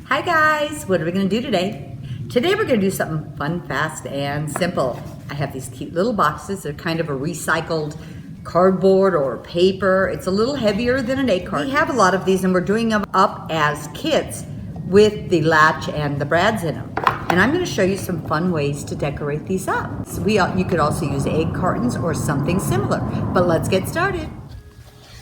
Hi guys, what are we going to do today? Today we're going to do something fun, fast, and simple. I have these cute little boxes. They're kind of a recycled cardboard or paper. It's a little heavier than an egg carton. We have a lot of these and we're doing them up as kits with the latch and the brads in them. And I'm going to show you some fun ways to decorate these up. So you could also use egg cartons or something similar. But let's get started.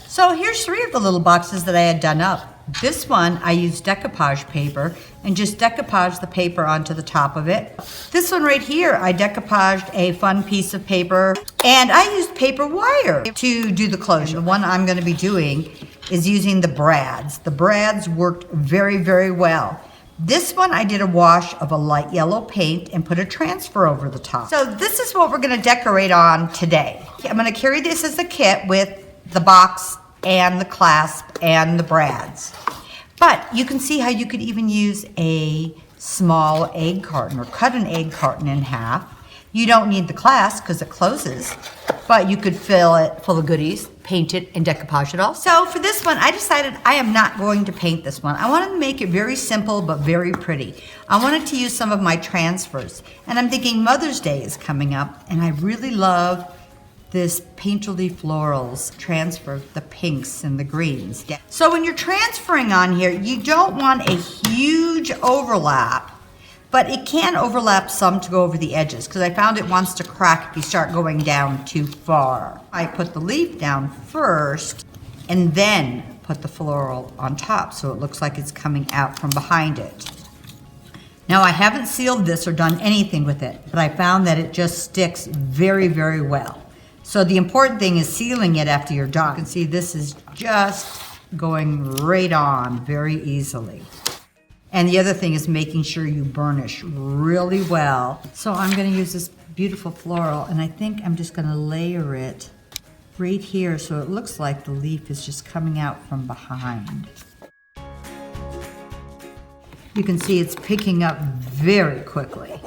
So here's 3 of the little boxes that I had done up. This one, I used decoupage paper and just decoupaged the paper onto the top of it. This one right here, I decoupaged a fun piece of paper and I used paper wire to do the closure. The one I'm going to be doing is using the brads. The brads worked very, very well. This one, I did a wash of a light yellow paint and put a transfer over the top. So this is what we're going to decorate on today. I'm going to carry this as a kit with the box and the clasp and the brads. But you can see how you could even use a small egg carton or cut an egg carton in half. You don't need the clasp because it closes, but you could fill it full of goodies, paint it, and decoupage it all. So for this one, I decided I am not going to paint this one. I wanted to make it very simple but very pretty. I wanted to use some of my transfers. And I'm thinking Mother's Day is coming up, and I really love this painterly florals transfer, the pinks and the greens. So when you're transferring on here, you don't want a huge overlap, but it can overlap some to go over the edges because I found it wants to crack if you start going down too far. I put the leaf down first and then put the floral on top so it looks like it's coming out from behind it. Now I haven't sealed this or done anything with it, but I found that it just sticks very, very well. So the important thing is sealing it after you're done. You can see this is just going right on very easily. And the other thing is making sure you burnish really well. So I'm going to use this beautiful floral and I think I'm just going to layer it right here so it looks like the leaf is just coming out from behind. You can see it's picking up very quickly.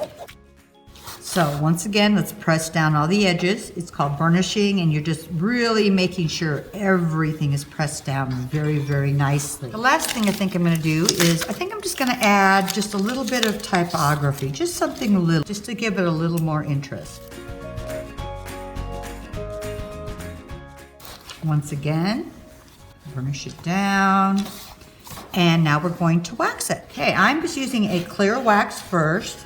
So once again, let's press down all the edges. It's called burnishing, and you're just really making sure everything is pressed down very, very nicely. The last thing I think I'm gonna do is, I think I'm just gonna add just a little bit of typography, just something little, just to give it a little more interest. Once again, burnish it down, and now we're going to wax it. Okay, I'm just using a clear wax first.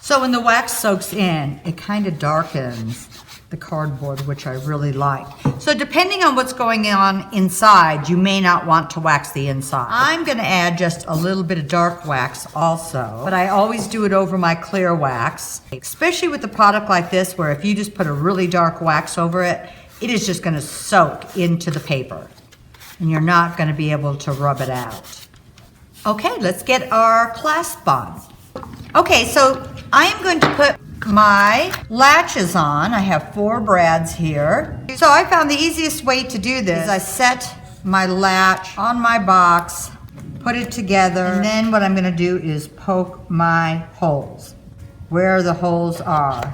So when the wax soaks in, it kind of darkens the cardboard, which I really like. So depending on what's going on inside, you may not want to wax the inside. I'm gonna add just a little bit of dark wax also, but I always do it over my clear wax, especially with a product like this, where if you just put a really dark wax over it, it is just gonna soak into the paper, and you're not gonna be able to rub it out. Okay, let's get our clasp on. Okay, so I am going to put my latches on. I have 4 brads here. So I found the easiest way to do this is I set my latch on my box, put it together, and then what I'm gonna do is poke my holes, where the holes are.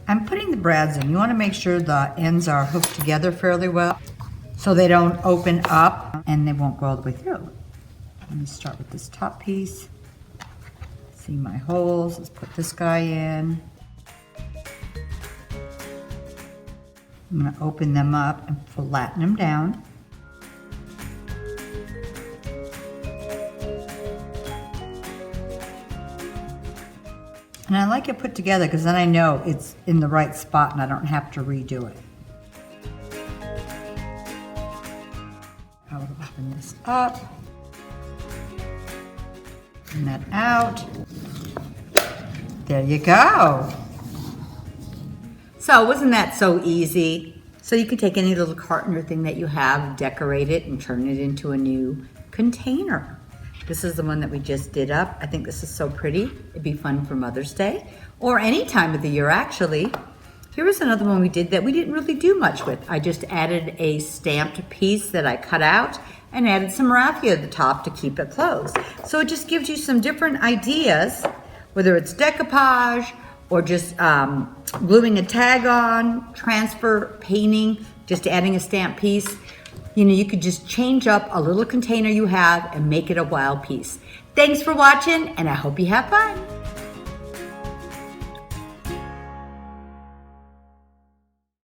I'm putting the brads in. You wanna make sure the ends are hooked together fairly well so they don't open up and they won't go all the way through. Let me start with this top piece. See my holes, let's put this guy in. I'm gonna open them up and flatten them down. And I like it put together because then I know it's in the right spot and I don't have to redo it. I will open this up. Bring that out. There you go. So wasn't that so easy? So you can take any little carton or thing that you have, decorate it, and turn it into a new container. This is the one that we just did up. I think this is so pretty. It'd be fun for Mother's Day, or any time of the year actually. Here was another one we did that we didn't really do much with. I just added a stamped piece that I cut out and added some raffia at the top to keep it closed. So it just gives you some different ideas, whether it's decoupage or just gluing a tag on, transfer, painting, just adding a stamp piece. You could just change up a little container you have and make it a wild piece. Thanks for watching, and I hope you have fun.